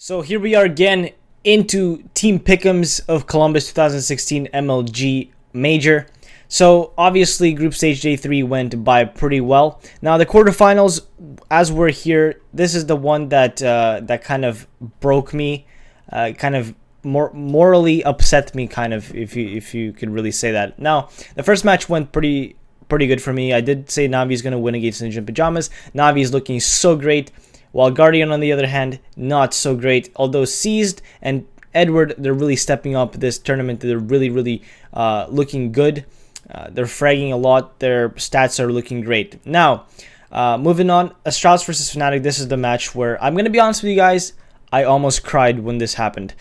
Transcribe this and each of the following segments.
So here we are again into Team Pick'ems of Columbus 2016 MLG Major. So obviously Group Stage Day 3 went by pretty well. Now the quarterfinals, as we're here, this is the one that that kind of broke me, kind of morally upset me, kind of, if you could really say that. Now the first match went pretty good for me. I did say Navi's going to win against Ninja in Pajamas. Navi is looking so great, while Guardian, on the other hand, not so great. Although Seized and Edward, they're really stepping up this tournament. They're really looking good. They're fragging a lot. Their stats are looking great. Now, moving on, Astralis versus Fnatic. This is the match where, I'm going to be honest with you guys, I almost cried when this happened.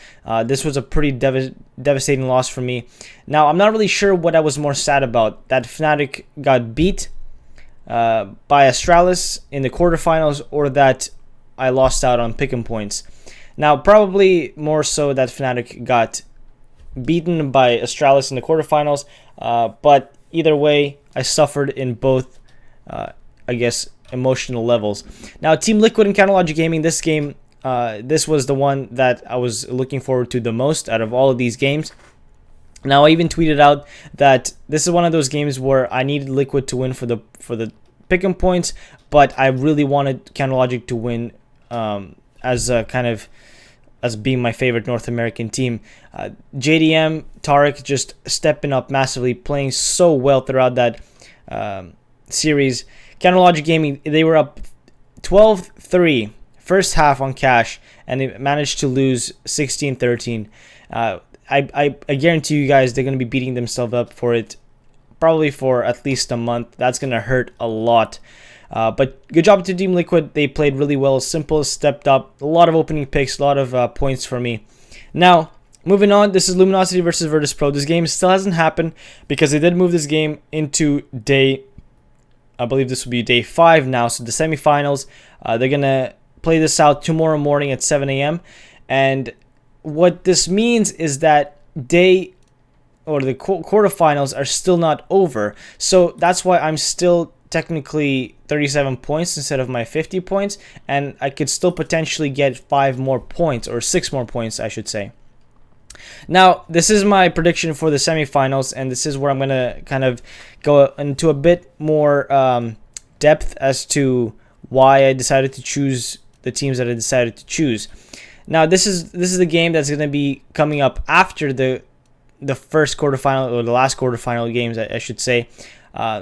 This was a pretty devastating loss for me. Now, I'm not really sure what I was more sad about. That Fnatic got beat by Astralis in the quarterfinals, or that I lost out on pick'em points. Now, probably more so that Fnatic got beaten by Astralis in the quarterfinals, but either way, I suffered in both, I guess, emotional levels. Now, Team Liquid and Logic Gaming, this game, this was the one that I was looking forward to the most out of all of these games. Now, I even tweeted out that this is one of those games where I needed Liquid to win for the pick'em points, but I really wanted Logic to win as being my favorite North American team. JDM, Tarek just stepping up massively, playing so well throughout that series. Logic Gaming, they were up 12-3 first half on cash, and they managed to lose 16-13. I guarantee you guys they're going to be beating themselves up for it, probably for at least a month. That's going to hurt a lot. But good job to Team Liquid. They played really well. Simple stepped up. A lot of opening picks, a lot of points for me. Now, moving on, this is Luminosity versus Virtus Pro. This game still hasn't happened because they did move this game into day, I believe this will be day 5 now. So the semifinals, they're going to play this out tomorrow morning at 7 a.m. And what this means is that the quarterfinals are still not over. So that's why I'm still technically 37 points instead of my 50 points, and I could still potentially get 5 more points, or 6 more points, I should say. Now, this is my prediction for the semifinals, and this is where I'm going to kind of go into a bit more depth as to why I decided to choose the teams that I decided to choose. Now, this is the game that's going to be coming up after the first quarterfinal, or the last quarterfinal games, I should say.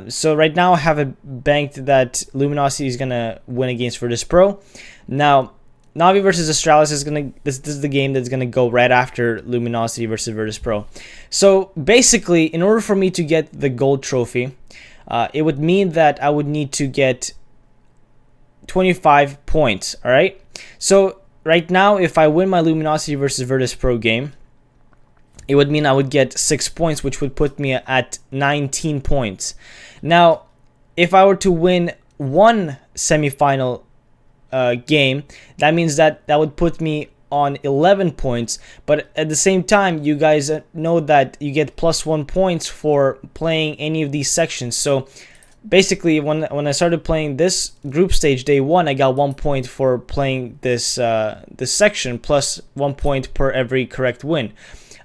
So right now I have it banked that Luminosity is gonna win against Virtus Pro. Now, Navi versus Astralis is this is the game that's gonna go right after Luminosity versus Virtus Pro. So basically, in order for me to get the gold trophy, it would mean that I would need to get 25 points. All right. So right now, if I win my Luminosity versus Virtus Pro game, it would mean I would get 6 points, which would put me at 19 points. Now, if I were to win one semifinal game, that means that would put me on 11 points. But at the same time, you guys know that you get +1 points for playing any of these sections. So basically, when I started playing this group stage day 1, I got 1 point for playing this section, plus 1 point per every correct win.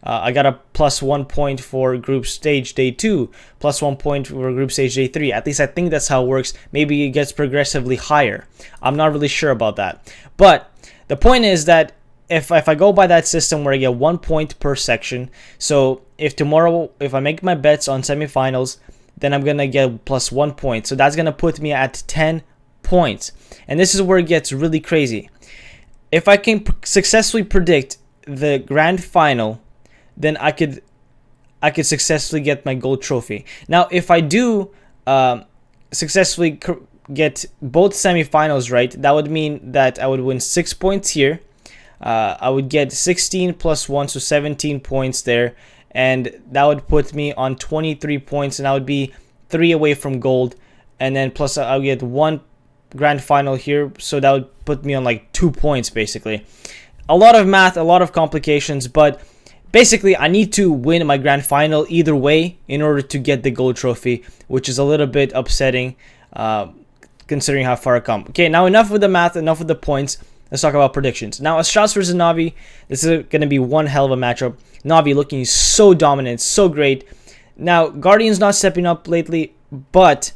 I got a +1 point for group stage day 2, +1 point for group stage day 3. At least I think that's how it works. Maybe it gets progressively higher. I'm not really sure about that. But the point is that if I go by that system where I get 1 point per section, so if tomorrow, if I make my bets on semifinals, then I'm going to get +1 point. So that's going to put me at 10 points. And this is where it gets really crazy. If I can successfully predict the grand final, then I could successfully get my gold trophy. Now, if I do successfully get both semifinals right, that would mean that I would win 6 points here. I would get 16 + 1, so 17 points there. And that would put me on 23 points, and I would be 3 away from gold. And then plus I'll get 1 grand final here, so that would put me on like 2 points, basically. A lot of math, a lot of complications, but basically, I need to win my grand final either way in order to get the gold trophy, which is a little bit upsetting considering how far I come. Okay, now enough with the math, enough with the points. let's talk about predictions. Now, Astralis versus Na'Vi, this is going to be one hell of a matchup. Na'Vi looking so dominant, so great. Now, Guardian's not stepping up lately, but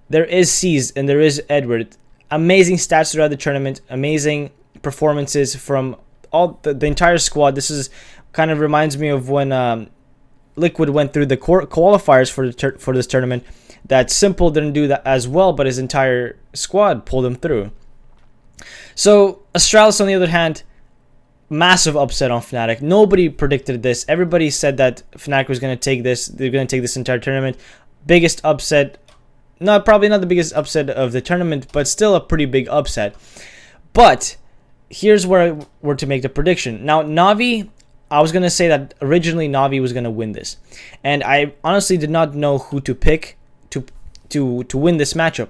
there is C's and there is Edward. Amazing stats throughout the tournament, amazing performances from all the entire squad. This is kind of reminds me of when Liquid went through the qualifiers for this tournament. That Simple didn't do that as well, but his entire squad pulled him through. So Astralis, on the other hand, massive upset on Fnatic. Nobody predicted this. Everybody said that Fnatic was going to take this. They're going to take this entire tournament. Biggest upset. Probably not the biggest upset of the tournament, but still a pretty big upset. But here's where I were to make the prediction. Now, Na'Vi, I was going to say that originally Na'Vi was going to win this. And I honestly did not know who to pick to win this matchup.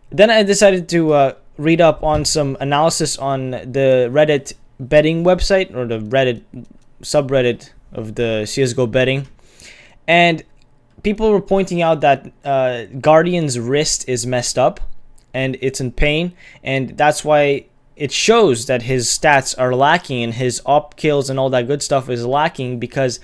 Then I decided to read up on some analysis on the Reddit betting website, or the Reddit subreddit of the CSGO betting. And people were pointing out that Guardian's wrist is messed up and it's in pain, and that's why it shows that his stats are lacking and his op kills and all that good stuff is lacking because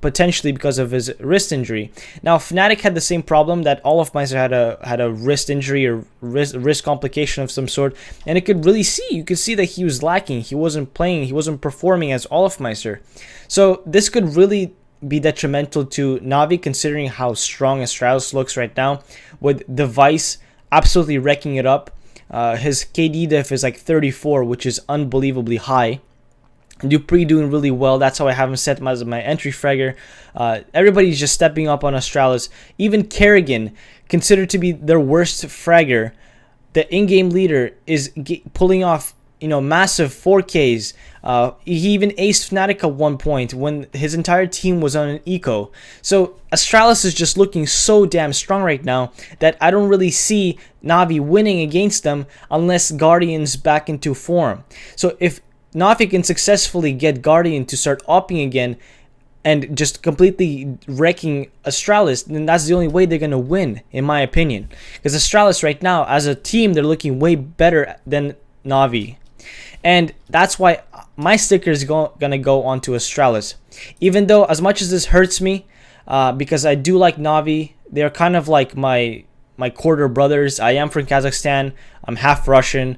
potentially because of his wrist injury. Now, Fnatic had the same problem, that olofmeister had a wrist injury or wrist complication of some sort, and you could see that he was lacking. He wasn't playing, he wasn't performing as olofmeister. So this could really be detrimental to Na'Vi, considering how strong Astralis looks right now, with Device absolutely wrecking it up. His KD diff is like 34, which is unbelievably high. Dupree doing really well. That's how I have him set as my entry fragger. Everybody's just stepping up on Astralis. Even Kerrigan, considered to be their worst fragger, the in-game leader, is pulling off massive 4Ks. He even aced Fnatic at one point when his entire team was on an eco. So Astralis is just looking so damn strong right now that I don't really see Na'Vi winning against them unless Guardian's back into form. So if Na'Vi can successfully get Guardian to start opping again and just completely wrecking Astralis, then that's the only way they're going to win, in my opinion. Because Astralis right now, as a team, they're looking way better than Na'Vi. And that's why my sticker is going to go onto Astralis. Even though, as much as this hurts me, because I do like Na'Vi, they're kind of like my quarter brothers. I am from Kazakhstan. I'm half Russian.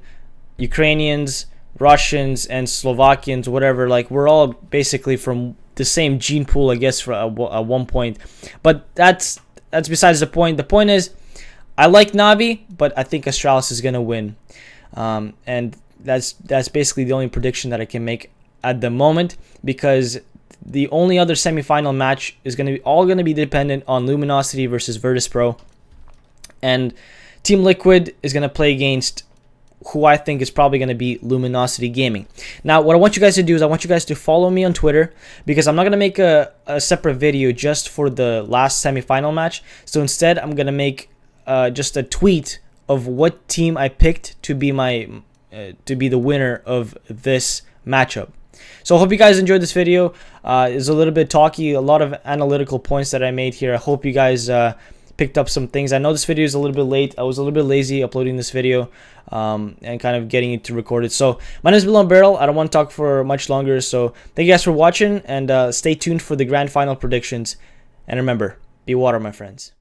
Ukrainians, Russians, and Slovakians, whatever. Like, we're all basically from the same gene pool, I guess, at one point. But that's besides the point. The point is, I like Na'Vi, but I think Astralis is going to win. And that's basically the only prediction that I can make at the moment, because the only other semifinal match is going to be dependent on Luminosity versus Virtus Pro, and Team Liquid is going to play against who I think is probably going to be Luminosity Gaming. Now, what I want you guys to do is I want you guys to follow me on Twitter, because I'm not going to make a separate video just for the last semifinal match. So instead, I'm going to make just a tweet of what team I picked to be the winner of this matchup. So I hope you guys enjoyed this video. It's a little bit talky, a lot of analytical points that I made here. I hope you guys picked up some things. I know this video is a little bit late. I was a little bit lazy uploading this video and kind of getting it to record it. So my name is LongBarrel. I don't want to talk for much longer. So thank you guys for watching, and stay tuned for the grand final predictions. And remember, be water, my friends.